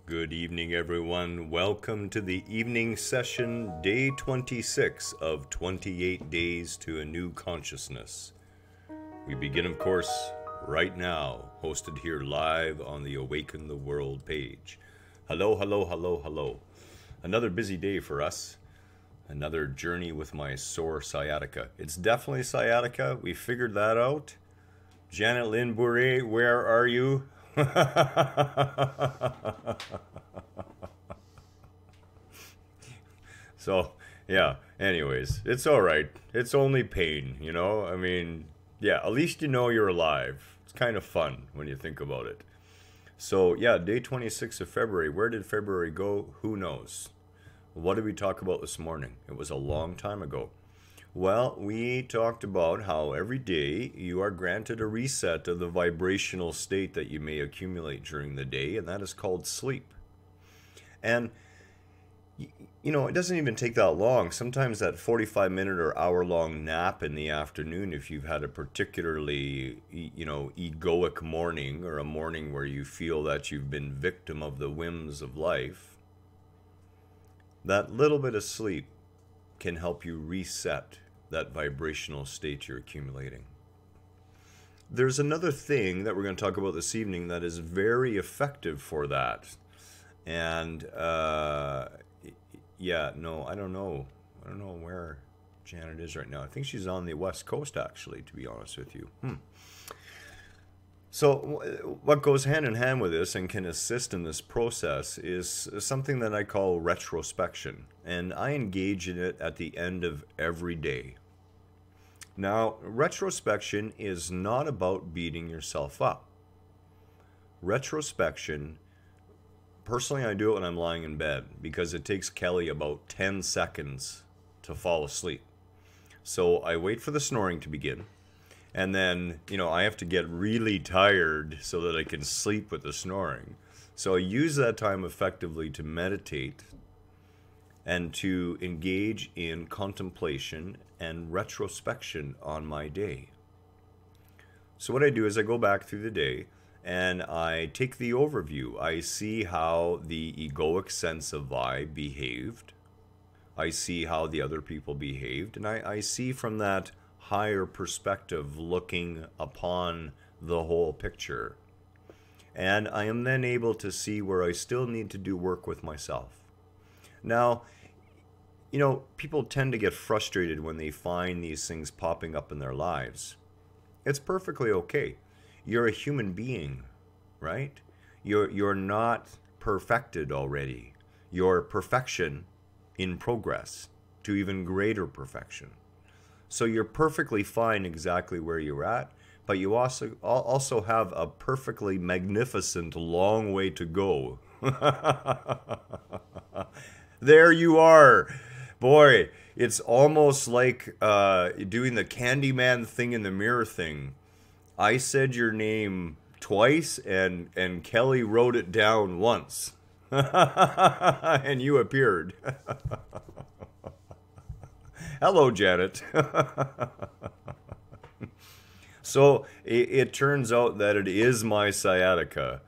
Good evening, everyone. Welcome to the evening session, day 26 of 28 Days to a New Consciousness. We begin, of course, right now, hosted here live on the Awaken the World page. Hello, hello, hello, hello. Another busy day for us. Another journey with my sore sciatica. It's definitely sciatica. We figured that out. Janet Lynn Bourret, where are you? So, yeah, anyways, it's all right. It's only pain, you know? I mean, yeah, at least you know you're alive. It's kind of fun when you think about it. So, yeah, day 26 of February. Where did February go? Who knows? What did we talk about this morning? It was a long time ago. Well, we talked about how every day you are granted a reset of the vibrational state that you may accumulate during the day, and that is called sleep. And, you know, it doesn't even take that long. Sometimes that 45-minute or hour-long nap in the afternoon, if you've had a particularly, egoic morning or a morning where you feel that you've been victim of the whims of life, that little bit of sleep can help you reset that vibrational state you're accumulating. There's another thing that we're going to talk about this evening that is very effective for that. And, I don't know. I don't know where Janet is right now. I think she's on the West Coast, actually, to be honest with you. So what goes hand in hand with this and can assist in this process is something that I call retrospection. And I engage in it at the end of every day. Now, retrospection is not about beating yourself up. Retrospection, personally, I do it when I'm lying in bed because it takes Kelly about 10 seconds to fall asleep. So I wait for the snoring to begin. And then, I have to get really tired so that I can sleep with the snoring. So I use that time effectively to meditate and to engage in contemplation and retrospection on my day. So what I do is I go back through the day and I take the overview. I see how the egoic sense of I behaved. I see how the other people behaved. And I see from that higher perspective looking upon the whole picture. And I am then able to see where I still need to do work with myself. Now, people tend to get frustrated when they find these things popping up in their lives. It's perfectly okay. You're a human being, right? You're not perfected already. You're perfection in progress to even greater perfection. So you're perfectly fine exactly where you're at, but you also have a perfectly magnificent long way to go. There you are. Boy, it's almost like doing the Candyman thing in the mirror thing. I said your name twice, and Kelly wrote it down once. And you appeared. Hello, Janet. So it turns out that it is my sciatica.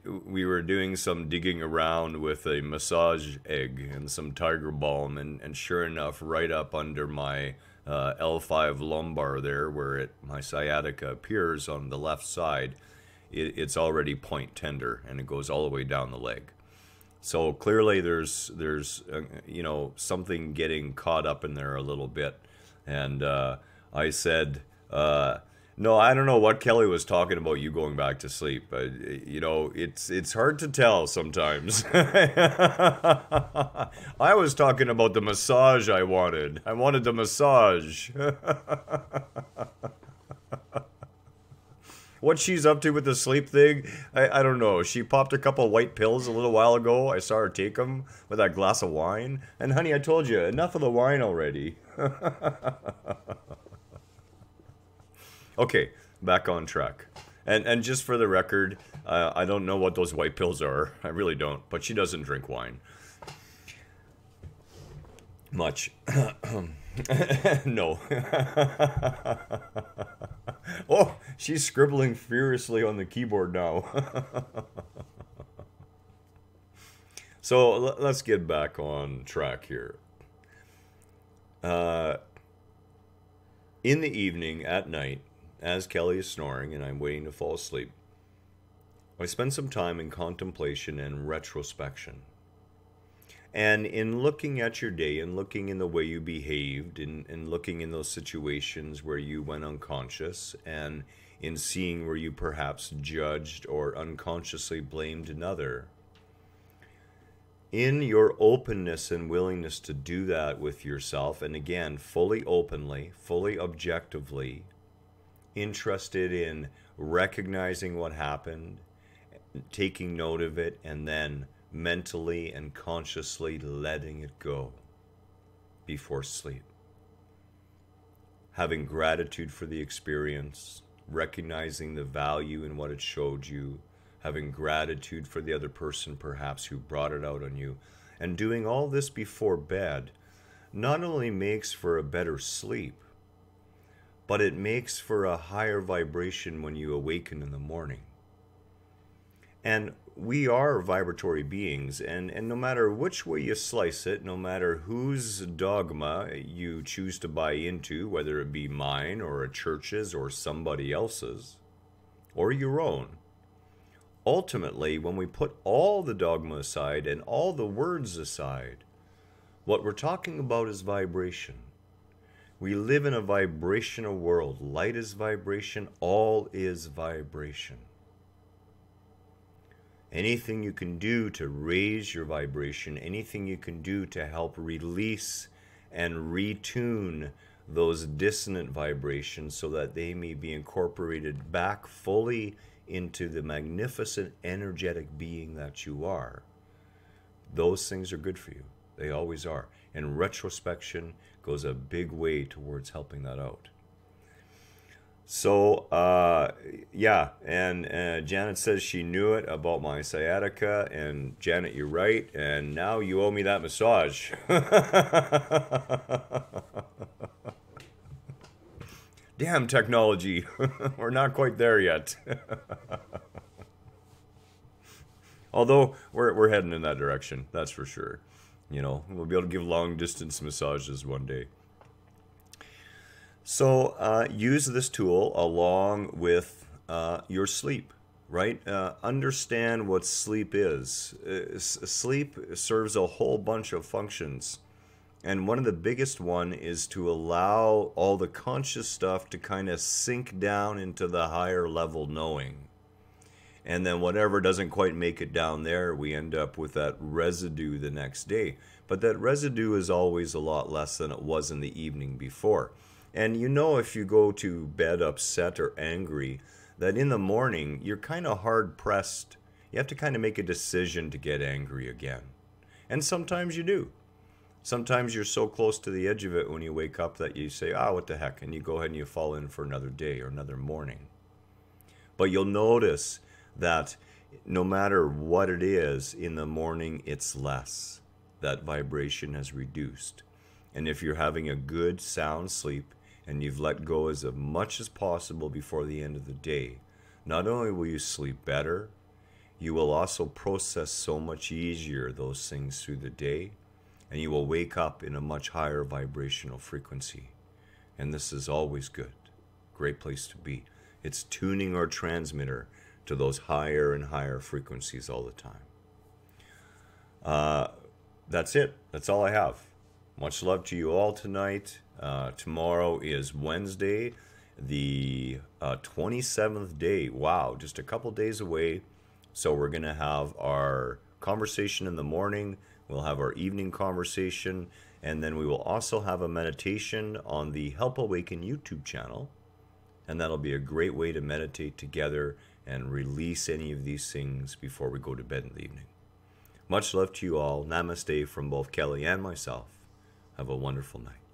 We were doing some digging around with a massage egg and some tiger balm, and sure enough, right up under my L5 lumbar there, where my sciatica appears on the left side, it's already point tender, and it goes all the way down the leg. So clearly there's something getting caught up in there a little bit. And I said, no, I don't know what Kelly was talking about you going back to sleep. It's hard to tell sometimes. I was talking about the massage I wanted. I wanted the massage. What she's up to with the sleep thing, I don't know. She popped a couple white pills a little while ago. I saw her take them with that glass of wine. And honey, I told you, enough of the wine already. Okay, back on track. And just for the record, I don't know what those white pills are. I really don't. But she doesn't drink wine. Much. No. Oh, she's scribbling furiously on the keyboard now. So let's get back on track here. Uh, in the evening, at night, as Kelly is snoring and I'm waiting to fall asleep, I spend some time in contemplation and retrospection. And in looking at your day and looking in the way you behaved and looking in those situations where you went unconscious and in seeing where you perhaps judged or unconsciously blamed another, in your openness and willingness to do that with yourself, and again, fully openly, fully objectively, interested in recognizing what happened, taking note of it, and then mentally and consciously letting it go before sleep. Having gratitude for the experience, recognizing the value in what it showed you, having gratitude for the other person perhaps who brought it out on you, and doing all this before bed not only makes for a better sleep, but it makes for a higher vibration when you awaken in the morning. And we are vibratory beings, and no matter which way you slice it, no matter whose dogma you choose to buy into, whether it be mine or a church's or somebody else's, or your own, ultimately, when we put all the dogma aside and all the words aside, what we're talking about is vibration. We live in a vibrational world. Light is vibration. All is vibration. Anything you can do to raise your vibration, anything you can do to help release and retune those dissonant vibrations so that they may be incorporated back fully into the magnificent energetic being that you are, those things are good for you. They always are. And retrospection goes a big way towards helping that out. So, yeah, and Janet says she knew it about my sciatica, and Janet, you're right, and now you owe me that massage. Damn technology, we're not quite there yet. Although, we're heading in that direction, that's for sure. You know, we'll be able to give long distance massages one day. So use this tool along with your sleep, right? Understand what sleep is. Sleep serves a whole bunch of functions. And one of the biggest one is to allow all the conscious stuff to kind of sink down into the higher level knowing. And then whatever doesn't quite make it down there, we end up with that residue the next day. But that residue is always a lot less than it was in the evening before. And you know, if you go to bed upset or angry, that in the morning, you're kind of hard pressed. You have to kind of make a decision to get angry again. And sometimes you do. Sometimes you're so close to the edge of it when you wake up that you say, what the heck? And you go ahead and you fall in for another day or another morning. But you'll notice that no matter what it is, in the morning it's less. That vibration has reduced. And if you're having a good, sound sleep, and you've let go as much as possible before the end of the day, not only will you sleep better, you will also process so much easier those things through the day, and you will wake up in a much higher vibrational frequency. And this is always good. Great place to be. It's tuning our transmitter to those higher and higher frequencies all the time. That's it. That's all I have. Much love to you all tonight. Tomorrow is Wednesday, the 27th day. Wow, just a couple days away. So we're going to have our conversation in the morning. We'll have our evening conversation. And then we will also have a meditation on the Help Awaken YouTube channel. And that'll be a great way to meditate together and release any of these things before we go to bed in the evening. Much love to you all. Namaste from both Kelly and myself. Have a wonderful night.